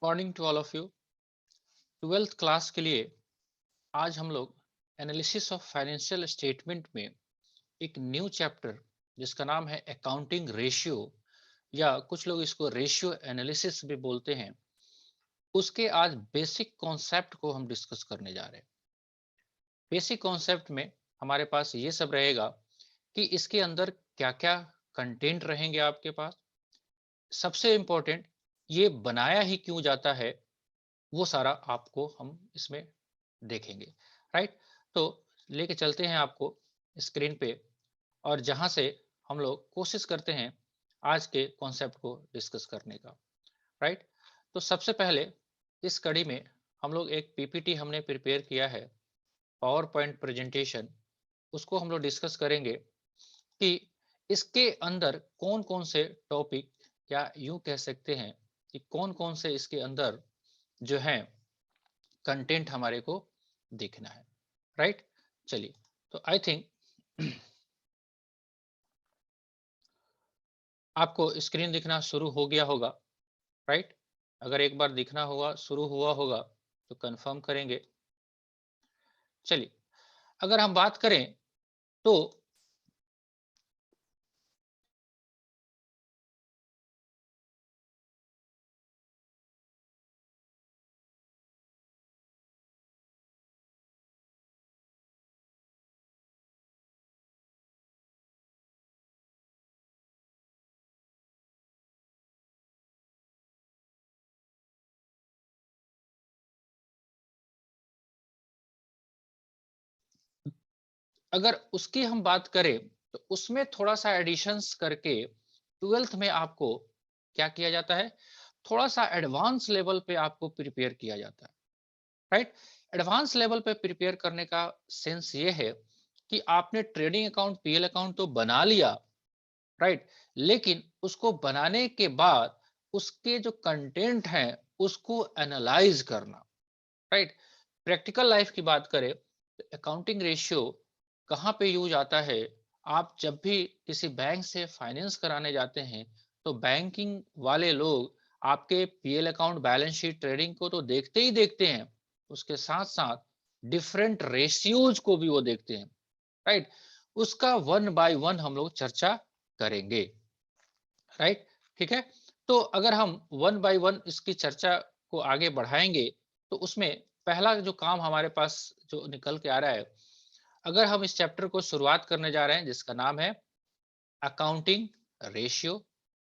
Morning to all of you. Twelfth class के लिए आज हम लोग एनालिसिस ऑफ फाइनेंशियल स्टेटमेंट में एक न्यू चैप्टर जिसका नाम है अकाउंटिंग रेशियो या कुछ लोग इसको रेशियो एनालिसिस भी बोलते हैं, उसके आज बेसिक कॉन्सेप्ट को हम डिस्कस करने जा रहे हैं। बेसिक कॉन्सेप्ट में हमारे पास ये सब रहेगा कि इसके अंदर क्या क्या कंटेंट रहेंगे आपके पास। सबसे इंपॉर्टेंट, ये बनाया ही क्यों जाता है, वो सारा आपको हम इसमें देखेंगे। राइट, तो लेके चलते हैं आपको स्क्रीन पे, और जहां से हम लोग कोशिश करते हैं आज के कॉन्सेप्ट को डिस्कस करने का। राइट, तो सबसे पहले इस कड़ी में हम लोग एक पीपीटी हमने प्रिपेयर किया है, पावर पॉइंट प्रेजेंटेशन। उसको हम लोग डिस्कस करेंगे कि इसके अंदर कौन कौन से टॉपिक, या यूं कह सकते हैं कि कौन कौन से इसके अंदर जो है कंटेंट हमारे को देखना है। राइट, चलिए, तो आई थिंक आपको स्क्रीन दिखना शुरू हो गया होगा। राइट, अगर एक बार दिखना होगा, शुरू हुआ होगा, तो कंफर्म करेंगे। चलिए, अगर हम बात करें तो अगर उसकी हम बात करें तो उसमें थोड़ा सा एडिशंस करके ट्वेल्थ में आपको क्या किया जाता है, थोड़ा सा एडवांस लेवल पे आपको प्रिपेयर किया जाता है। राइट, एडवांस लेवल पे प्रिपेयर करने का सेंस ये है कि आपने ट्रेडिंग अकाउंट, पीएल अकाउंट तो बना लिया। राइट, लेकिन उसको बनाने के बाद उसके जो कंटेंट हैं उसको एनालाइज करना। राइट, प्रैक्टिकल लाइफ की बात करें तो अकाउंटिंग रेशियो कहाँ पे यूज आता है। आप जब भी किसी बैंक से फाइनेंस कराने जाते हैं तो बैंकिंग वाले लोग आपके PL account, balance sheet, trading को तो देखते ही देखते हैं, उसके साथ साथ डिफरेंट रेशियोज को भी वो देखते हैं। राइट, उसका वन बाय वन हम लोग चर्चा करेंगे। राइट, ठीक है। तो अगर हम वन बाय वन इसकी चर्चा को आगे बढ़ाएंगे तो उसमें पहला जो काम हमारे पास जो निकल के आ रहा है, अगर हम इस चैप्टर को शुरुआत करने जा रहे हैं जिसका नाम है accounting ratio.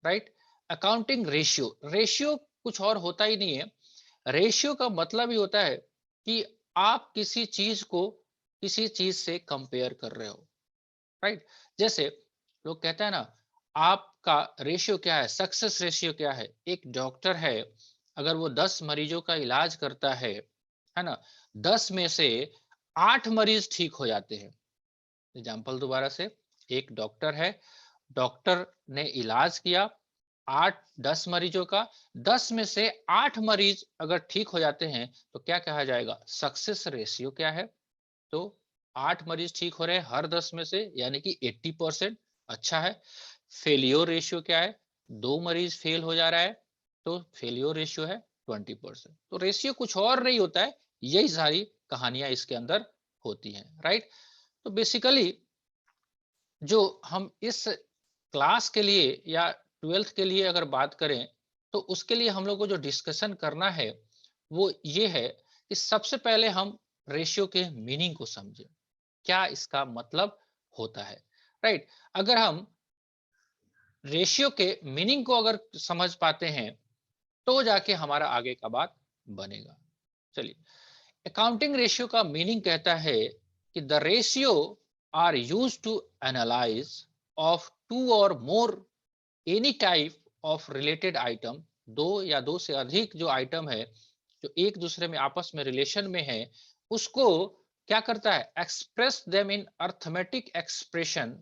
Right, accounting ratio, ratio कुछ और होता ही नहीं है। रेशियो का मतलब ही होता है कि आप किसी चीज को किसी चीज से कंपेयर कर रहे हो। राइट, जैसे लोग कहते हैं ना, आपका रेशियो क्या है, सक्सेस रेशियो क्या है। एक डॉक्टर है, अगर वो 10 मरीजों का इलाज करता है ना, 10 में से 8 मरीज ठीक हो जाते हैं। एग्जाम्पल दोबारा से, एक डॉक्टर है, डॉक्टर ने इलाज किया 8-10 मरीजों का, 10 में से 8 मरीज अगर ठीक हो जाते हैं तो क्या कहा जाएगा, सक्सेस रेशियो क्या है। तो 8 मरीज ठीक हो रहे हैं हर 10 में से, यानी कि 80%, अच्छा है। फेलियर रेशियो क्या है, 2 मरीज फेल हो जा रहा है तो फेलियर रेशियो है 20%। तो रेशियो कुछ और नहीं होता है, यही सारी कहानियां इसके अंदर होती हैं। राइट, तो बेसिकली जो हम इस क्लास के लिए या ट्वेल्थ के लिए अगर बात करें तो उसके लिए हम लोग को जो डिस्कशन करना है वो ये है कि सबसे पहले हम रेशियो के मीनिंग को समझें, क्या इसका मतलब होता है। राइट, अगर हम रेशियो के मीनिंग को अगर समझ पाते हैं तो जाके हमारा आगे का बात बनेगा। चलिए, अकाउंटिंग रेशियो का मीनिंग कहता है कि the ratio are use to analyze of two और more any type of related item. दो या दो से अधिक जो आइटम है जो एक दूसरे में आपस में रिलेशन में है, उसको क्या करता है, express them in arithmetic expression.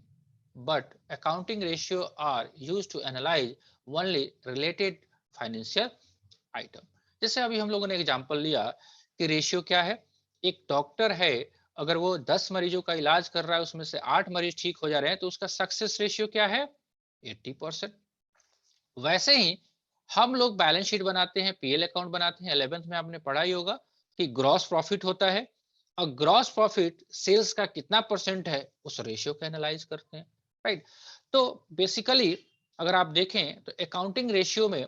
But accounting ratio are use to analyse only related financial item. जैसे अभी हम लोगों ने एग्जांपल लिया कि रेशियो क्या है, एक डॉक्टर है, अगर वो 10 मरीजों का इलाज कर रहा है उसमें से 8 मरीज ठीक हो जा रहे हैं तो उसका सक्सेस रेशियो क्या है, 80%। वैसे ही हम लोग बैलेंस शीट बनाते हैं, पीएल अकाउंट बनाते हैं। 11th में आपने पढ़ा ही होगा कि ग्रॉस प्रॉफिट होता है और ग्रॉस प्रॉफिट सेल्स का कितना परसेंट है उस रेशियो को एनालाइज करते हैं, राइट। तो बेसिकली अगर आप देखें तो अकाउंटिंग रेशियो में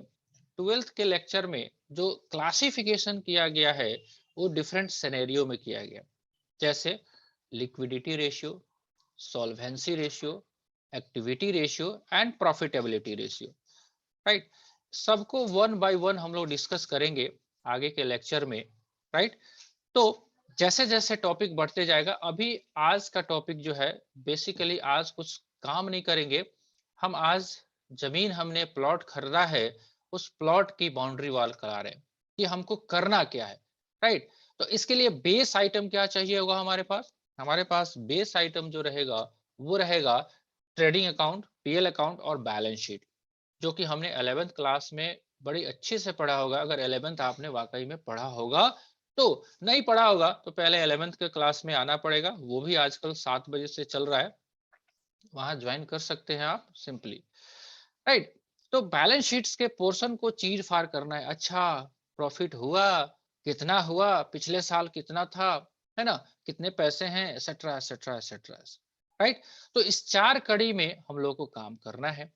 12th के लेक्चर में जो क्लासिफिकेशन किया गया है वो डिफरेंट सिनेरियो में किया गया, जैसे liquidity ratio, solvency ratio, activity ratio and profitability ratio, right. सबको वन बाय वन हम लोग डिस्कस करेंगे आगे के लेक्चर में, राइट। तो जैसे जैसे टॉपिक बढ़ते जाएगा, अभी आज का टॉपिक जो है बेसिकली आज कुछ काम नहीं करेंगे हम। आज जमीन हमने प्लॉट खरीदा है, उस प्लॉट की बाउंड्री वॉल करा रहे हैं कि हमको करना क्या है, राइट। तो इसके लिए बेस आइटम क्या चाहिए होगा हमारे पास? हमारे पास बेस आइटम जो रहेगा वो रहेगा ट्रेडिंग अकाउंट, पीएल अकाउंट और बैलेंस शीट, जो कि हमने 11th क्लास में बड़ी अच्छे से पढ़ा होगा। अगर 11th आपने वाकई में पढ़ा होगा तो, नहीं पढ़ा होगा तो पहले 11th के क्लास में आना पड़ेगा, वो भी आजकल 7 बजे से चल रहा है, वहां ज्वाइन कर सकते हैं आप सिंपली, राइट। तो बैलेंस शीट्स के पोर्शन को चीर फाड़ करना है। अच्छा, प्रॉफिट हुआ, कितना हुआ, पिछले साल कितना था, है ना, कितने पैसे हैं, एसेट्रा एसेट्रा एसेट्रा, राइट। तो इस 4 कड़ी में हम लोग को काम करना है।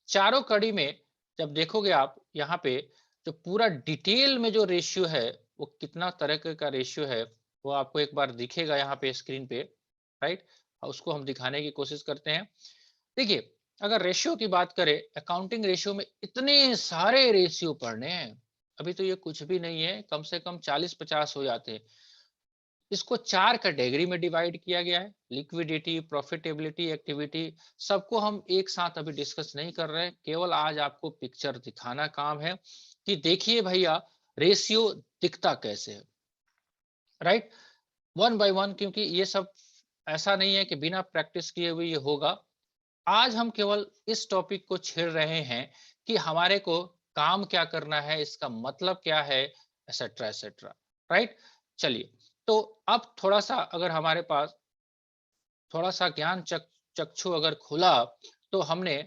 चारों कड़ी में जब देखोगे आप यहाँ पे जो पूरा डिटेल में जो रेशियो है वो कितना तरह का रेशियो है वो आपको एक बार दिखेगा यहाँ पे स्क्रीन पे, राइट। उसको हम दिखाने की कोशिश करते हैं। देखिए, अगर रेशियो की बात करें, अकाउंटिंग रेशियो में इतने सारे रेशियो पढ़ने हैं, अभी तो ये कुछ भी नहीं है, कम से कम 40-50 हो जाते हैं। इसको 4 कैटेगरी में डिवाइड किया गया है, लिक्विडिटी, प्रॉफिटेबिलिटी, एक्टिविटी। सबको हम एक साथ अभी डिस्कस नहीं कर रहे हैं, केवल आज आपको पिक्चर दिखाना काम है कि देखिए भैया रेशियो दिखता कैसे है, राइट, वन बाय वन। क्योंकि ये सब ऐसा नहीं है कि बिना प्रैक्टिस किए हुए ये होगा। आज हम केवल इस टॉपिक को छेड़ रहे हैं कि हमारे को काम क्या करना है, इसका मतलब क्या है, एसेट्रा एसेट्रा, राइट। चलिए, तो अब थोड़ा सा अगर हमारे पास थोड़ा सा ज्ञान चक्षु अगर खुला तो हमने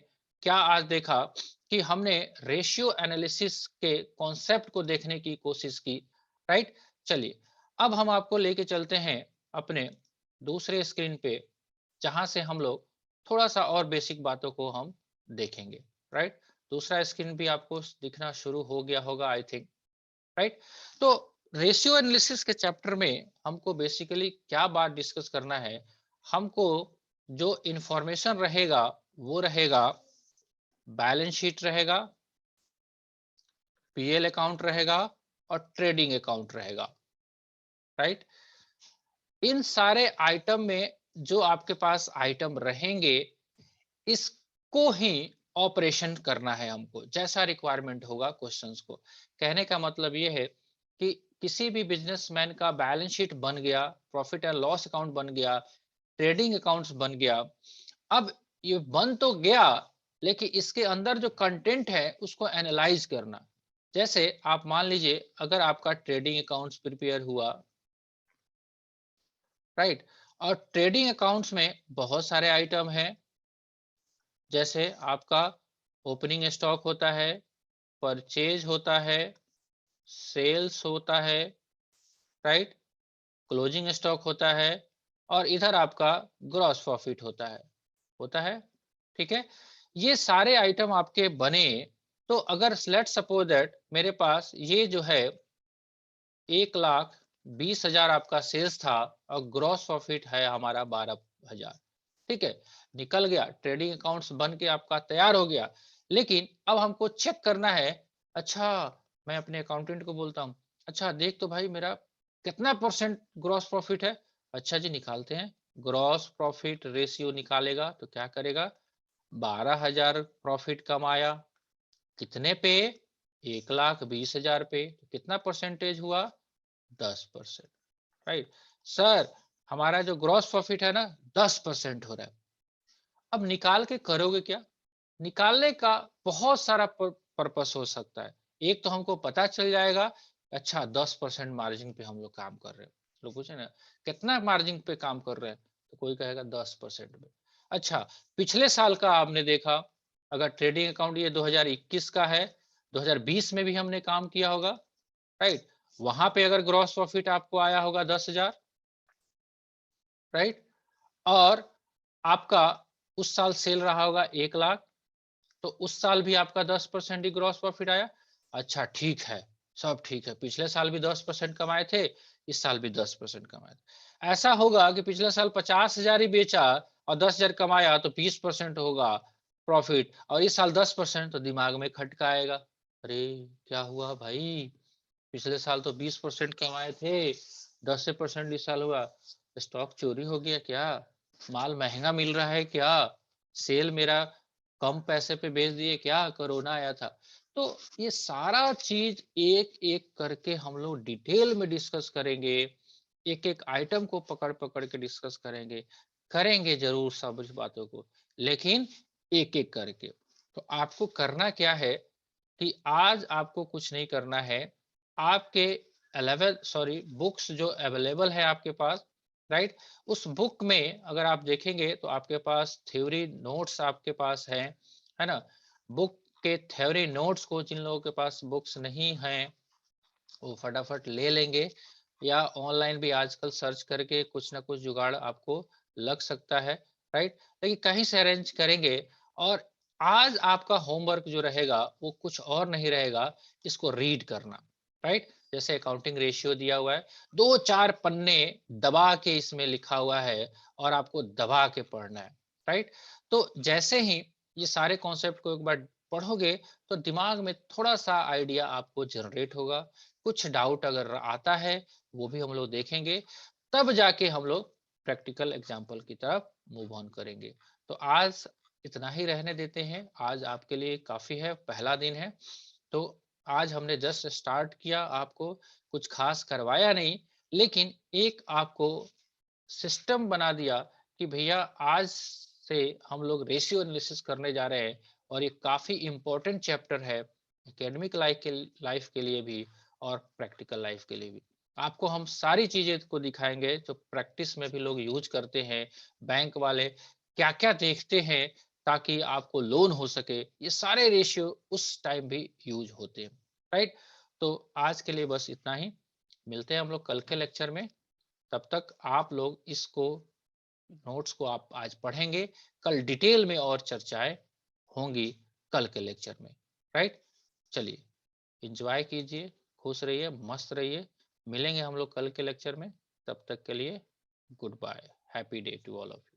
क्या आज देखा कि हमने रेशियो एनालिसिस के कॉन्सेप्ट को देखने की कोशिश की, राइट। चलिए, अब हम आपको लेके चलते हैं अपने दूसरे स्क्रीन पे, जहां से हम लोग थोड़ा सा और बेसिक बातों को हम देखेंगे, राइट। दूसरा स्क्रीन भी आपको दिखना शुरू हो गया होगा आई थिंक, राइट। तो रेशियो एनालिसिस के चैप्टर में हमको बेसिकली क्या बात डिस्कस करना है, हमको जो इंफॉर्मेशन रहेगा वो रहेगा बैलेंस शीट रहेगा, पीएल अकाउंट रहेगा और ट्रेडिंग अकाउंट रहेगा, राइट। इन सारे आइटम में जो आपके पास आइटम रहेंगे इसको ही ऑपरेशन करना है हमको, जैसा रिक्वायरमेंट होगा क्वेश्चंस को। कहने का मतलब ये है कि किसी भी बिजनेसमैन का बैलेंस शीट बन गया, प्रॉफिट एंड लॉस अकाउंट बन गया, ट्रेडिंग अकाउंट्स बन गया। अब ये बन तो गया, लेकिन इसके अंदर जो कंटेंट है उसको एनालाइज करना। जैसे आप मान लीजिए अगर आपका ट्रेडिंग अकाउंट्स प्रिपेयर हुआ, राइट, और ट्रेडिंग अकाउंट्स में बहुत सारे आइटम हैं, जैसे आपका ओपनिंग स्टॉक होता है, परचेज होता है, सेल्स होता है, राइट, क्लोजिंग स्टॉक होता है और इधर आपका ग्रॉस प्रॉफिट होता है, ठीक है। ये सारे आइटम आपके बने, तो अगर लेट्स सपोज दैट मेरे पास ये जो है 1,20,000 आपका सेल्स था और ग्रॉस प्रॉफिट है हमारा 12,000, ठीक है, निकल गया, ट्रेडिंग अकाउंट्स बन के आपका तैयार हो गया। लेकिन अब हमको चेक करना है, अच्छा, मैं अपने अकाउंटेंट को बोलता हूँ, अच्छा देख तो भाई मेरा कितना परसेंट ग्रॉस प्रॉफिट है। अच्छा जी, निकालते हैं। ग्रॉस प्रॉफिट रेशियो निकालेगा तो क्या करेगा, 12,000 प्रॉफिट कमाया, कितने पे, 1,20,000 पे, तो कितना परसेंटेज हुआ, 10%, राइट। सर, हमारा जो ग्रॉस प्रॉफिट है ना 10% हो रहा है। अब निकाल के करोगे क्या? निकालने का बहुत सारा पर्पस हो सकता है। एक तो हमको पता चल जाएगा, अच्छा 10% मार्जिन पे हम लोग काम कर रहे हैं। लोग पूछे ना कितना मार्जिन पे काम कर रहे हैं, तो कोई कहेगा 10% पे। अच्छा, पिछले साल का आपने देखा, अगर ट्रेडिंग अकाउंट ये 2021 का है 2020 में भी हमने काम किया होगा, राइट? वहां पे अगर ग्रॉस प्रॉफिट आपको आया होगा 10,000, राइट? और आपका उस साल सेल रहा होगा 1 लाख, तो उस साल भी आपका 10% ही ग्रॉस प्रॉफिट आया। अच्छा ठीक है, सब ठीक है, पिछले साल भी 10% कमाए थे, इस साल भी 10% कमाए थे। ऐसा होगा कि पिछले साल 50,000 ही बेचा और 10,000 कमाया तो 20% होगा प्रॉफिट, और इस साल 10%, तो दिमाग में खटका आएगा, अरे क्या हुआ भाई, पिछले साल तो 20% कमाए थे, 10% इस साल हुआ, स्टॉक चोरी हो गया क्या, माल महंगा मिल रहा है क्या, सेल मेरा कम पैसे पे बेच दिए क्या, कोरोना आया था। तो ये सारा चीज एक एक करके हम लोग डिटेल में डिस्कस करेंगे, एक एक आइटम को पकड़ पकड़ के डिस्कस करेंगे, करेंगे जरूर सब इस बातों को, लेकिन एक एक करके। तो आपको करना क्या है कि आज आपको कुछ नहीं करना है, आपके 11 सॉरी बुक्स जो अवेलेबल है आपके पास, राइट? उस बुक में अगर आप देखेंगे तो आपके पास थ्योरी नोट्स आपके पास है ना? बुक के थ्योरी नोट्स को जिन लोगों के पास बुक्स नहीं हैं वो फटाफट ले लेंगे, या ऑनलाइन भी आजकल सर्च करके कुछ ना कुछ जुगाड़ आपको लग सकता है, राइट? लेकिन कहीं से अरेंज करेंगे। और आज आपका होमवर्क जो रहेगा वो कुछ और नहीं रहेगा, इसको रीड करना, राइट? जैसे अकाउंटिंग रेशियो दिया हुआ है, 2-4 पन्ने दबा के इसमें लिखा हुआ है और आपको दबा के पढ़ना है, राइट? तो जैसे ही ये सारे कॉन्सेप्ट को एक बार पढ़ोगे तो दिमाग में थोड़ा सा आइडिया आपको जनरेट होगा, कुछ डाउट अगर आता है वो भी हम लोग देखेंगे, तब जाके हम लोग प्रैक्टिकल एग्जाम्पल की तरफ मूव ऑन करेंगे। तो आज इतना ही रहने देते हैं, आज आपके लिए काफी है, पहला दिन है। तो आज हमने जस्ट स्टार्ट किया, आपको कुछ खास करवाया नहीं, लेकिन एक आपको सिस्टम बना दिया कि भैया आज से हम लोग रेशियो एनालिसिस करने जा रहे हैं, और ये काफी इंपॉर्टेंट चैप्टर है एकेडमिक लाइफ के लिए भी और प्रैक्टिकल लाइफ के लिए भी। आपको हम सारी चीजें को दिखाएंगे जो प्रैक्टिस में भी लोग यूज करते हैं, बैंक वाले क्या क्या देखते हैं ताकि आपको लोन हो सके, ये सारे रेशियो उस टाइम भी यूज होते हैं, राइट? तो आज के लिए बस इतना ही, मिलते हैं हम लोग कल के लेक्चर में। तब तक आप लोग इसको नोट्स को आप आज पढ़ेंगे, कल डिटेल में और चर्चाएं होंगी कल के लेक्चर में, राइट? चलिए, एंजॉय कीजिए, खुश रहिए, मस्त रहिए, मिलेंगे हम लोग कल के लेक्चर में। तब तक के लिए goodbye, happy day to all of you.